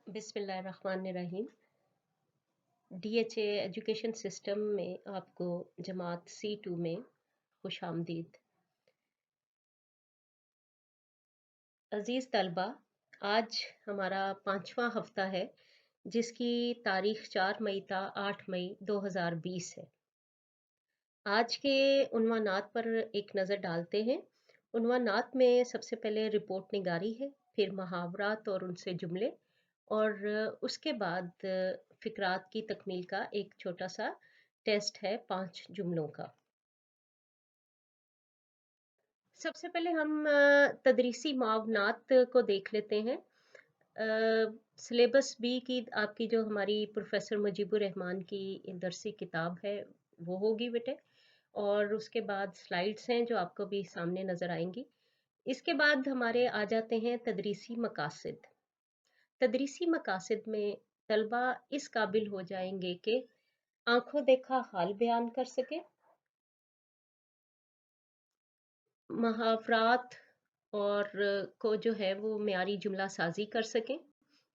बिस्मिल्लाहिर्रहमानिर्रहीम। DHA education system में आपको जमात C2 में खुश आमदीद। अज़ीज़ तलबा, आज हमारा 5वां हफ्ता है जिसकी तारीख 4 मई था 8 मई 2020 है। आज के उन्वानात पर एक नज़र डालते हैं। उन्वानात में सबसे पहले रिपोर्ट निगारी है, फिर मुहावरात और उनसे जुमले, और उसके बाद फ़िक्रात की तकमील का एक छोटा सा टेस्ट है 5 जुमलों का। सबसे पहले हम तदरीसी मुआवनात को देख लेते हैं। सिलेबस बी की आपकी जो हमारी प्रोफेसर मुजीबुर रहमान की दरसी किताब है वो होगी बेटे, और उसके बाद स्लाइड्स हैं जो आपको भी सामने नज़र आएंगी। इसके बाद हमारे आ जाते हैं तदरीसी मकासद। तदरीसी मकासद में तलबा इस काबिल हो जाएंगे कि आंखों देखा हाल बयान कर सके, मुहावरात और को जो है वो मियारी जुमला साजी कर सकें,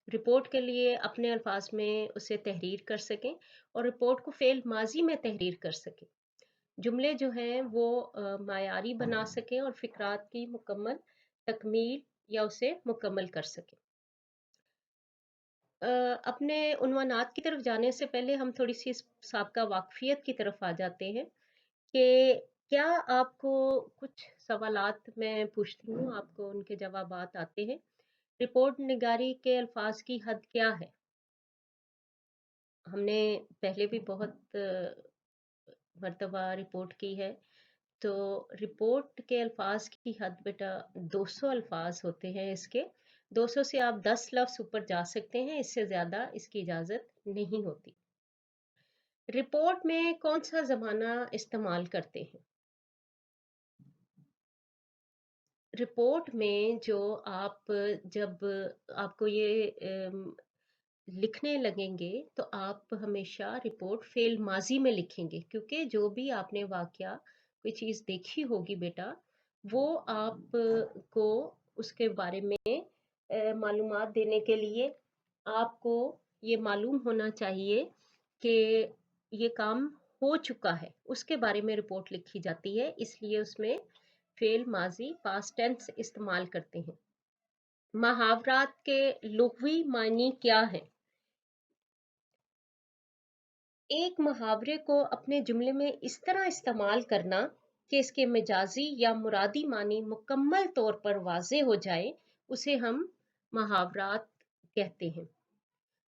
रिपोर्ट के लिए अपने अल्फाज में उसे तहरीर कर सकें और रिपोर्ट को फ़ेल माजी में तहरीर कर सकें। जुमले जो हैं वो मायारी बना सकें और फ़िक्रात की मुकम्मल तकमील या उसे मुकम्मल कर सकें। अपने उन्वानात की तरफ जाने से पहले हम थोड़ी सी साबका वाकफियत की तरफ आ जाते हैं कि क्या आपको कुछ सवालात मैं पूछती हूँ, आपको उनके जवाबात आते हैं। रिपोर्ट निगारी के अल्फाज की हद क्या है? हमने पहले भी बहुत मर्तबा रिपोर्ट की है। तो रिपोर्ट के अल्फाज की हद बेटा 200 अल्फाज होते हैं इसके। 200 से आप 10 लफ्ज़ ऊपर जा सकते हैं, इससे ज़्यादा इसकी इजाज़त नहीं होती। रिपोर्ट में कौन सा ज़माना इस्तेमाल करते हैं? रिपोर्ट में जो आप जब आपको ये लिखने लगेंगे तो आप हमेशा रिपोर्ट फ़ेल माज़ी में लिखेंगे, क्योंकि जो भी आपने वाक़या कोई चीज़ देखी होगी बेटा, वो आपको उसके बारे में मालूमात देने के लिए आपको ये मालूम होना चाहिए कि ये काम हो चुका है, उसके बारे में रिपोर्ट लिखी जाती है, इसलिए उसमें फ़ेल माज़ी पास्ट टेंस इस्तेमाल करते हैं। मुहावरात के लुग़वी मानी क्या है? एक मुहावरे को अपने जुमले में इस तरह इस्तेमाल करना कि इसके मजाजी या मुरादी मानी मुकम्मल तौर पर वाज़े हो जाए, उसे हम मुहावरात कहते हैं।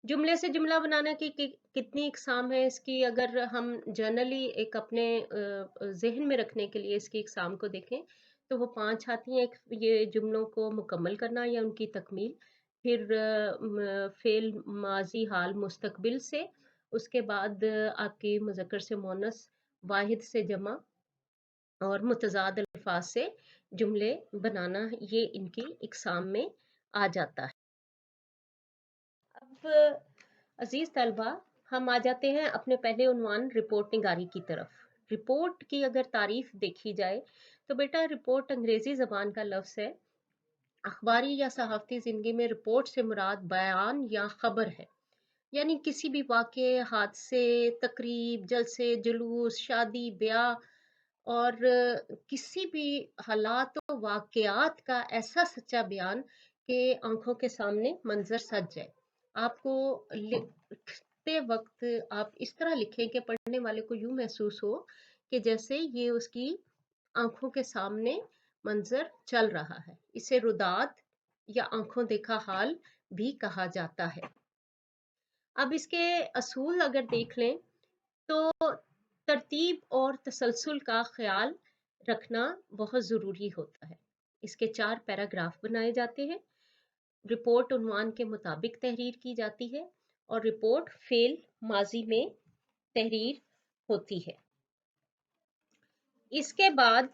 जुमले से जुमला बनाने की कितनी इकसाम है इसकी, अगर हम जनरली एक अपने ज़हन में रखने के लिए इसकी इकसाम को देखें तो वो 5 आती हैं। एक ये जुमलों को मुकम्मल करना या उनकी तकमील, फिर फ़ेल माज़ी हाल मुस्तक़बिल से, उसके बाद आपकी मुज़क्कर से मुअन्नस, वाहिद से जमा और मुतज़ाद अल्फ़ाज़ से जुमले बनाना, ये इनकी इकसाम में आ जाता है। अब अजीज तलबा, हम आ जाते हैं अपने पहले उन्वान रिपोर्ट निगारी की तरफ। रिपोर्ट की अगर तारीफ देखी जाए तो बेटा रिपोर्ट अंग्रेजी जबान का लफ्ज़ है। अखबारी या सहाफ़ती ज़िंदगी में रिपोर्ट से मुराद बयान या खबर है, यानी किसी भी वाक़े, हादसे, तकरीब, जलसे, जुलूस, शादी, ब्याह और किसी भी हालात व वाक़यात का ऐसा सच्चा बयान कि आँखों के सामने मंज़र सज जाए। आपको लिखते वक़्त आप इस तरह लिखें कि पढ़ने वाले को यूँ महसूस हो कि जैसे ये उसकी आँखों के सामने मंज़र चल रहा है। इसे रुदात या आँखों देखा हाल भी कहा जाता है। अब इसके असूल अगर देख लें तो तरतीब और तसलसल का ख्याल रखना बहुत ज़रूरी होता है। इसके 4 पैराग्राफ बनाए जाते हैं। रिपोर्ट उन्वान के मुताबिक तहरीर की जाती है और रिपोर्ट फ़ेल माज़ी में तहरीर होती है। इसके बाद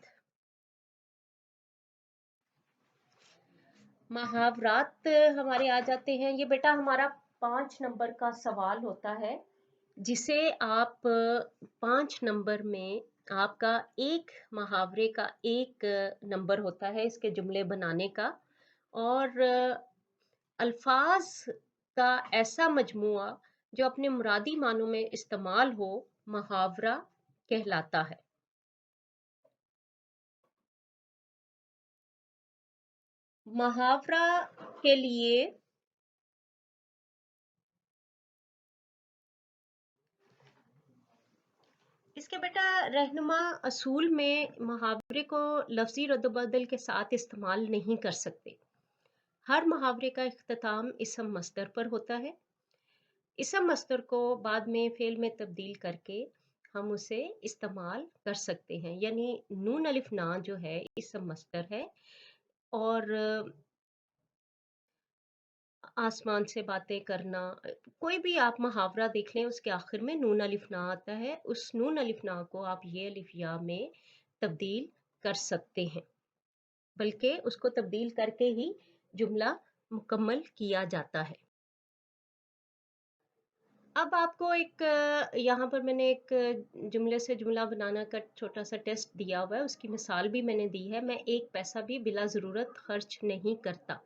मुहावरात हमारे आ जाते हैं। ये बेटा हमारा 5 नंबर का सवाल होता है, जिसे आप 5 नंबर में आपका एक मुहावरे का 1 नंबर होता है इसके जुमले बनाने का, और अल्फाज का ऐसा मजमूआ जो अपने मुरादी मानों में इस्तेमाल हो, मुहावरा कहलाता है। मुहावरा के लिए इसके बेटा रहनुमा असूल में मुहावरे को लफ्ज़ी रद्द-बदल के साथ इस्तेमाल नहीं कर सकते। हर मुहावरे का इख्तिताम इसम मस्दर पर होता है। इसम मस्दर को बाद में फ़ेल में तब्दील करके हम उसे इस्तेमाल कर सकते हैं। यानी नून अलिफ ना जो है इसम मस्दर है, और आसमान से बातें करना, कोई भी आप मुहावरा देख लें उसके आखिर में नून अलिफ ना आता है। उस नून अलिफ ना को आप ये अलिफ या में तब्दील कर सकते हैं, बल्कि उसको तब्दील करके ही जुमला मुकम्मल किया जाता है। अब आपको एक यहाँ पर मैंने एक जुमले से जुमला बनाना का छोटा सा टेस्ट दिया हुआ है, उसकी मिसाल भी मैंने दी है। मैं एक पैसा भी बिला ज़रूरत खर्च नहीं करता।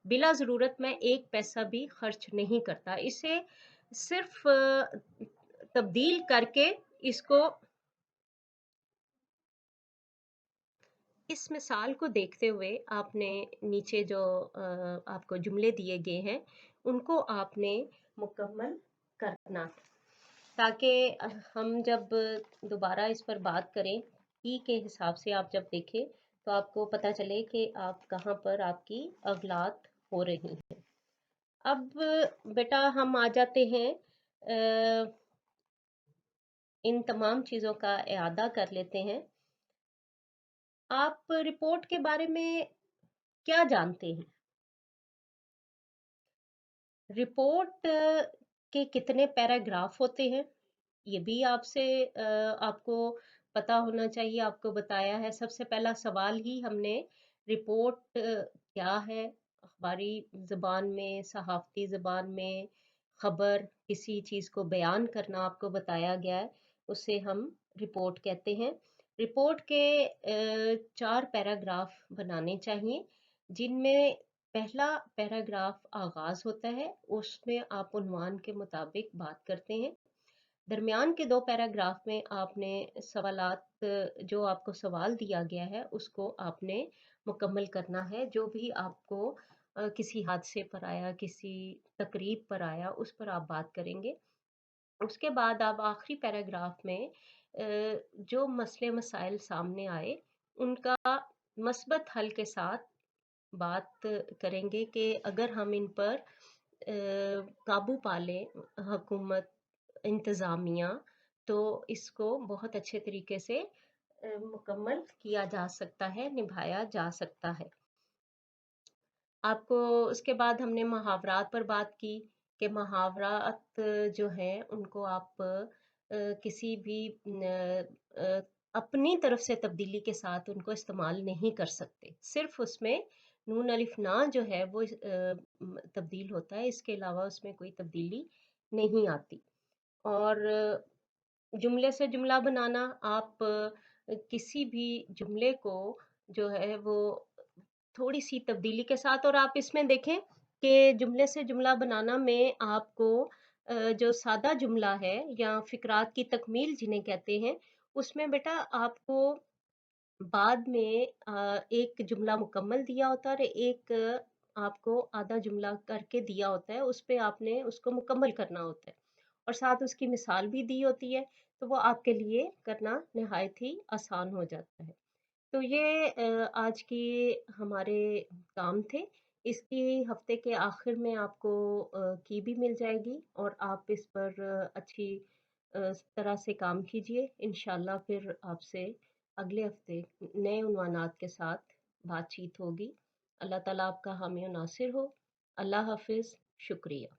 बिला ज़रूरत मैं एक पैसा भी खर्च नहीं करता। इसे सिर्फ तब्दील करके इसको, इस मिसाल को देखते हुए आपने नीचे जो आपको जुमले दिए गए हैं उनको आपने मुकम्मल करना, ताकि हम जब दोबारा इस पर बात करें ई के हिसाब से आप जब देखें तो आपको पता चले कि आप कहाँ पर आपकी अगलात हो रही हैं। अब बेटा हम आ जाते हैं, इन तमाम चीज़ों का इआदा कर लेते हैं। आप रिपोर्ट के बारे में क्या जानते हैं? रिपोर्ट के कितने पैराग्राफ होते हैं? ये भी आपसे आपको पता होना चाहिए। आपको बताया है, सबसे पहला सवाल ही हमने रिपोर्ट क्या है, अखबारी ज़बान में, सहाफ़ती ज़बान में खबर, किसी चीज़ को बयान करना आपको बताया गया है, उसे हम रिपोर्ट कहते हैं। रिपोर्ट के 4 पैराग्राफ बनाने चाहिए, जिनमें पहला पैराग्राफ आगाज़ होता है, उसमें आप उन्वान के मुताबिक बात करते हैं। दरमियान के 2 पैराग्राफ में आपने सवालात, जो आपको सवाल दिया गया है उसको आपने मुकम्मल करना है। जो भी आपको किसी हादसे पर आया, किसी तकरीब पर आया, उस पर आप बात करेंगे। उसके बाद आप आखिरी पैराग्राफ में जो मसले मसाइल सामने आए उनका मस्बत हल के साथ बात करेंगे कि अगर हम इन पर काबू पा लें, हुकूमत, इंतज़ामिया, तो इसको बहुत अच्छे तरीके से मुकम्मल किया जा सकता है, निभाया जा सकता है। आपको उसके बाद हमने मुहावरात पर बात की कि मुहावरात जो हैं उनको आप किसी भी अपनी तरफ से तब्दीली के साथ उनको इस्तेमाल नहीं कर सकते। सिर्फ़ उसमें नून अलिफ ना जो है वो तब्दील होता है, इसके अलावा उसमें कोई तब्दीली नहीं आती। और जुमले से जुमला बनाना, आप किसी भी जुमले को जो है वो थोड़ी-सी तब्दीली के साथ, और आप इसमें देखें कि जुमले से जुमला बनाना में आपको जो सादा जुमला है या फ़िक्रात की तकमील जिन्हें कहते हैं, उसमें बेटा आपको बाद में एक जुमला मुकम्मल दिया होता है और एक आपको आधा जुमला करके दिया होता है, उस पे आपने उसको मुकम्मल करना होता है और साथ उसकी मिसाल भी दी होती है, तो वो आपके लिए करना नहायत ही आसान हो जाता है। तो ये आज की हमारे काम थे। इसकी हफ्ते के आखिर में आपको की भी मिल जाएगी और आप इस पर अच्छी तरह से काम कीजिए। इंशाल्लाह फिर आपसे अगले हफ्ते नए उन्वानात के साथ बातचीत होगी। अल्लाह ताला आपका हामी और नासिर हो। अल्लाह हाफ़िज़। शुक्रिया।